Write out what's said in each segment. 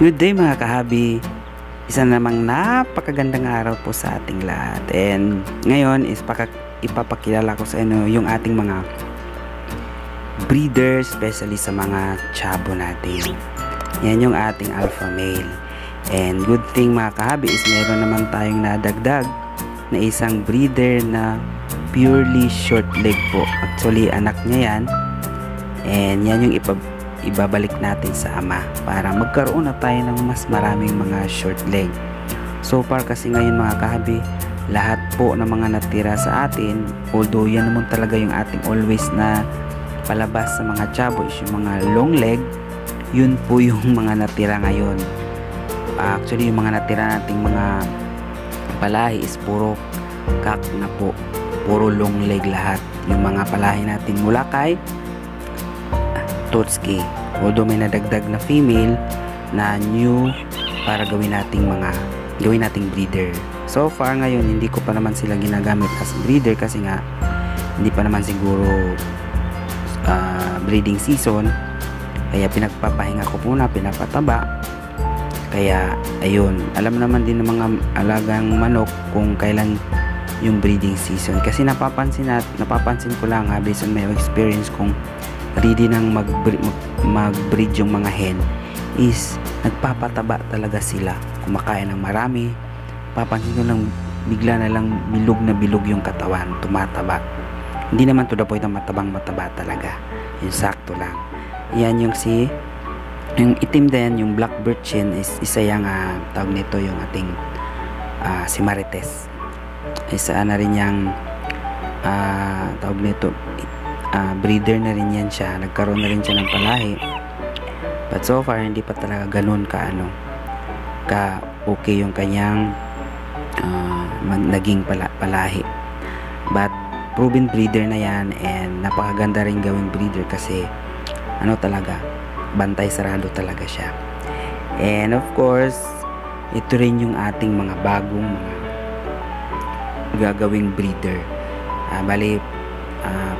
Good day mga kahabi. Isa namang napakagandang araw po sa ating lahat. And ngayon is ipapakilala ko sa inyo yung ating mga breeder, especially sa mga chabo natin. Yan yung ating alpha male. And good thing mga kahabi is meron naman tayong nadagdag na isang breeder na purely short leg po. Actually anak niya yan. And yan yung ibabalik natin sa ama para magkaroon na tayo ng mas maraming mga short leg. So far kasi ngayon mga kahabi, lahat po ng mga natira sa atin, although yan naman talaga yung ating always na palabas sa mga chabo is yung mga long leg, yun po yung mga natira ngayon. Actually yung mga natira nating mga palahi is puro kak na po, puro long leg lahat. Yung mga palahi natin mula kay Totski, although may nadagdag na female na new para gawin nating breeder. So far ngayon hindi ko pa naman sila ginagamit as breeder kasi nga hindi pa naman siguro breeding season, kaya pinagpapahinga ko muna, pinapataba. Kaya ayun, alam naman din ng mga alagang manok kung kailan yung breeding season, kasi napapansin ko lang based on my experience, kung ready nang mag-breed yung mga hen is nagpapataba talaga sila, kumakain ng marami. Papansin ko lang bigla na lang bilog yung katawan, tumataba. Hindi naman to the point na mataba talaga, yung sakto lang. Yan yung yung itim din, yung black birchin is isa yung tawag nito, yung ating si Marites. Isa na rin yung tawag nito, breeder na rin yan siya, nagkaroon na rin siya ng palahi, but so far hindi pa talaga ganun ka okay yung kanyang naging palahi, but proven breeder na yan, and napakaganda rin gawing breeder kasi talaga, bantay sarado talaga siya. And of course ito rin yung ating mga bagong gagawing breeder. Bali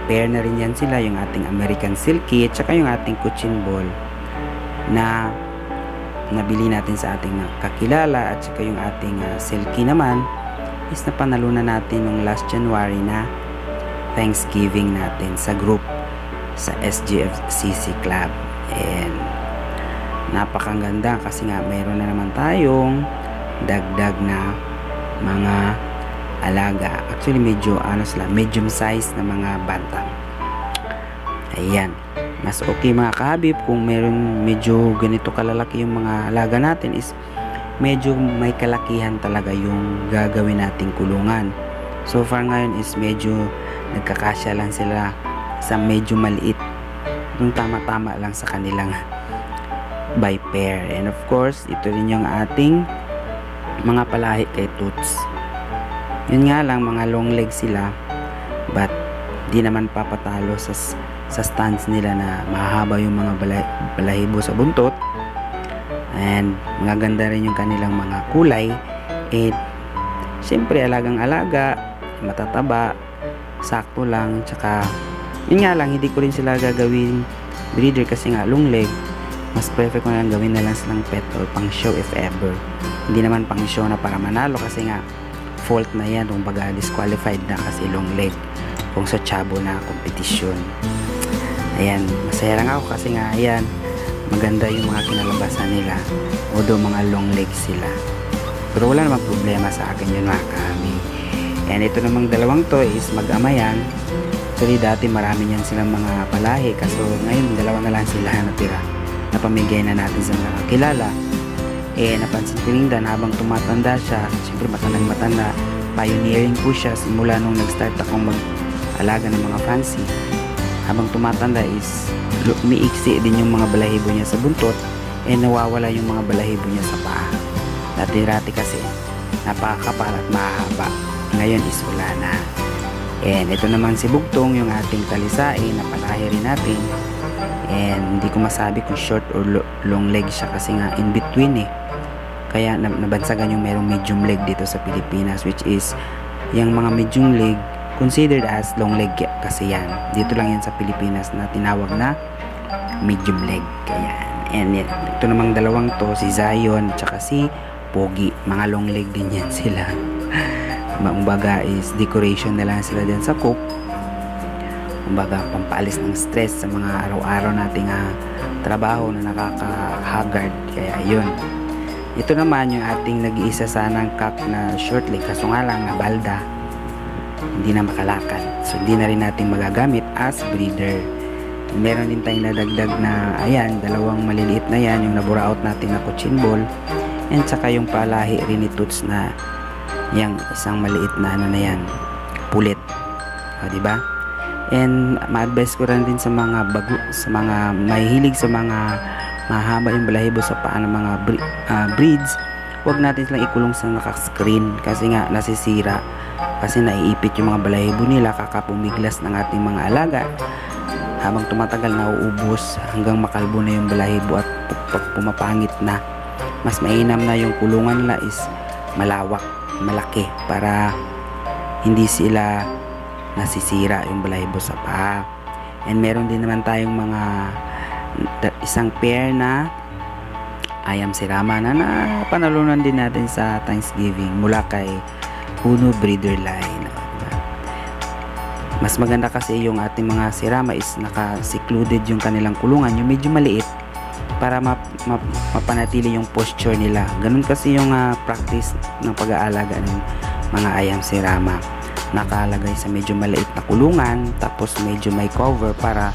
pair na rin yan sila, yung ating American Silky at saka yung ating Cochin Ball na nabili natin sa ating kakilala, at saka yung ating Silky naman is napanalunan natin nung last January na Thanksgiving natin sa group sa SGFCC Club. And napakaganda kasi nga mayroon na naman tayong dagdag na mga alaga. Actually medyo medium size na mga bantang. Ayan, mas okay mga kahabib kung meron medyo ganito kalalaki yung mga alaga natin, is medyo may kalakihan talaga yung gagawin nating kulungan. So far ngayon is medyo nagkakasya lang sila sa medyo maliit, yung tama-tama lang sa kanilang by pair. And of course ito rin yung ating mga palahi kay Toots. Yun nga lang, mga long leg sila, but di naman papatalo sa stance nila na mahaba yung mga balahibo sa buntot, and magaganda rin yung kanilang mga kulay. And syempre alagang alaga, matataba, sakto lang. Tsaka yun nga lang, hindi ko rin sila gagawin breeder kasi nga long leg, mas perfect ko lang gawin na lang silang pet or pang show if ever. Hindi naman pang show na para manalo, kasi nga fault na yan kung baga disqualified na kasi long leg kung sa chabo na competition. Ayan, masaya lang ako kasi nga ayan, maganda yung mga kinalabasan nila, although mga long leg sila, pero wala namang problema sa akin yun mga kami. And ito namang dalawang to is mag-ama yan. Actually dati marami yan silang mga palahi, kaso ngayon dalawa na lang sila natira, napamigay na natin sa mga kilala. Napansin ko rin dan habang tumatanda siya, siyempre matanda, pioneering po siya simula nung nag-start akong mag-alaga ng mga fancy. Habang tumatanda is umiiksi din yung mga balahibo niya sa buntot, nawawala yung mga balahibo niya sa paa. Dati kasi napakakapal at mahaba, ngayon is wala na. And ito naman si Bugtong, yung ating talisain na palahi rin natin. And hindi ko masabi kung short or long leg siya kasi nga in between kaya nabansagan yung merong medium leg dito sa Pilipinas, which is yung mga medium leg considered as long leg kasi yan. Dito lang yan sa Pilipinas na tinawag na medium leg. Ayan. And ito namang dalawang to, si Zion at saka si Pogi, mga long leg din yan sila. Kumbaga is decoration na lang sila din sa coop. Kumbaga pampaalis ng stress sa mga araw-araw nating trabaho na nakaka-haggard. Kaya yun. Ito naman yung ating nag-iisa sanang cock na short leg, kaso nga lang nabalda, hindi na makalakad, so hindi na rin natin magagamit as breeder. Meron din tayong nadagdag na ayan, dalawang maliliit na yan, yung naburaot natin na cochin ball, and saka yung palahi rin ni Toots na yung isang maliit na ano na yan, pulit, o diba? And ma-advise ko rin din sa mga sa mga mahihilig sa mga mahaba yung balahibo sa paa ng mga breeds, huwag natin silang ikulong sa naka-screen kasi nga nasisira, kasi naiipit yung mga balahibo nila kakapumiglas ng ating mga alaga. Habang tumatagal nauubos hanggang makalbo na yung balahibo at pag pumapangit na, mas mainam na yung kulungan nila is malawak, malaki, para hindi sila nasisira yung balahibo sa paa. And meron din naman tayong mga isang pair na ayam sirama na napanalunan din natin sa Thanksgiving mula kay Uno Breeder Line. Mas maganda kasi yung ating mga sirama is naka-secluded yung kanilang kulungan, yung medyo maliit, para mapanatili yung posture nila. Ganun kasi yung practice ng pag-aalaga ng mga ayam sirama. Nakalagay sa medyo maliit na kulungan, tapos medyo may cover para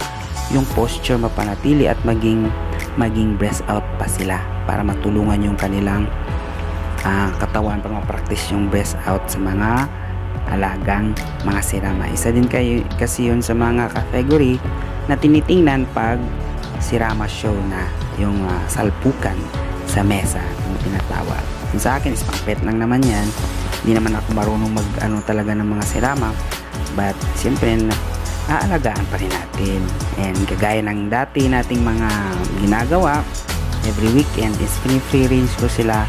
yung posture mapanatili at maging breast out pa sila, para matulungan yung kanilang katawan para ma-practice yung breast out sa mga alagang mga sirama. Isa din kasi yun sa mga category na tinitingnan pag sirama show na, yung salpukan sa mesa yung tinatawag. Yung sa akin is pang-pet lang naman yan, hindi naman ako marunong talaga ng mga sirama, but siyempre aalagaan pa rin natin. And kagaya ng dati nating mga ginagawa, every weekend is free range ko sila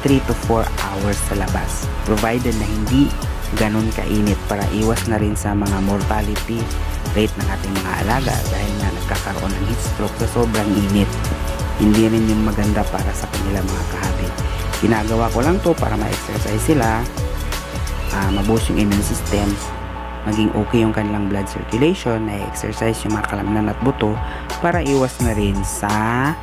3 to 4 hours sa labas, provided na hindi ganun kainit, para iwas na rin sa mga mortality rate ng ating mga alaga dahil na nagkakaroon ng heat stroke sa sobrang init. Hindi rin yung maganda para sa kanila mga kahabi. Ginagawa ko lang to para ma-exercise sila, mabuhos yung immune system, maging okay yung kanilang blood circulation, na-exercise yung mga kalamnan at buto, para iwas na rin sa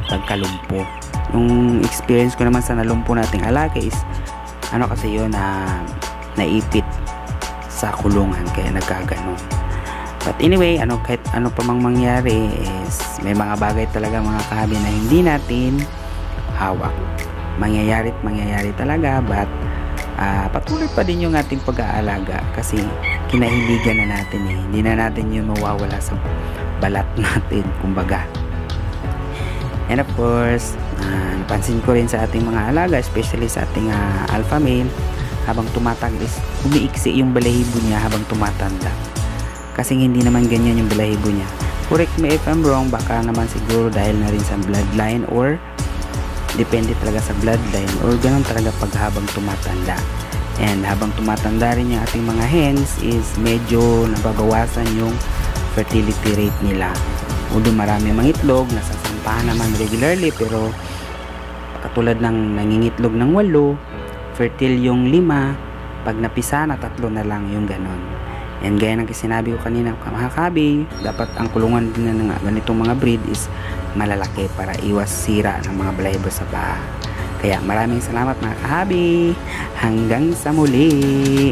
pagkalumpo. Yung experience ko naman sa nalumpo nating alaga is kasi yun, naipit sa kulungan, kaya nagkaganon. But anyway, kahit ano pa mang mangyari is may mga bagay talaga mga kahabi na hindi natin hawak. Mangyayari talaga, but patuloy pa din yung ating pag-aalaga kasi kinahiligan na natin hindi na natin yun mawawala sa balat natin, kumbaga. And of course, napansin ko rin sa ating mga alaga, especially sa ating alpha male, habang tumatag is umiiksi yung balahibo niya habang tumatanda, kasi hindi naman ganyan yung balahibo niya. Correct me if I'm wrong, baka naman siguro dahil na rin sa bloodline, or depende talaga sa bloodline, or ganun talaga pag habang tumatanda. And habang tumatanda rin yung ating mga hens is medyo nababawasan yung fertility rate nila. Although marami mga itlog, nasasampahan naman regularly, pero katulad ng nangingitlog ng 8, fertile yung 5, pag napisa na 3 na lang, yung ganon. And gaya ng sinabi ko kanina mga kahabi, dapat ang kulungan din ng ganitong mga breed is malalaki para iwas sira ng mga balahibo sa paa. Kaya maraming salamat mga kahabi, hanggang sa muli.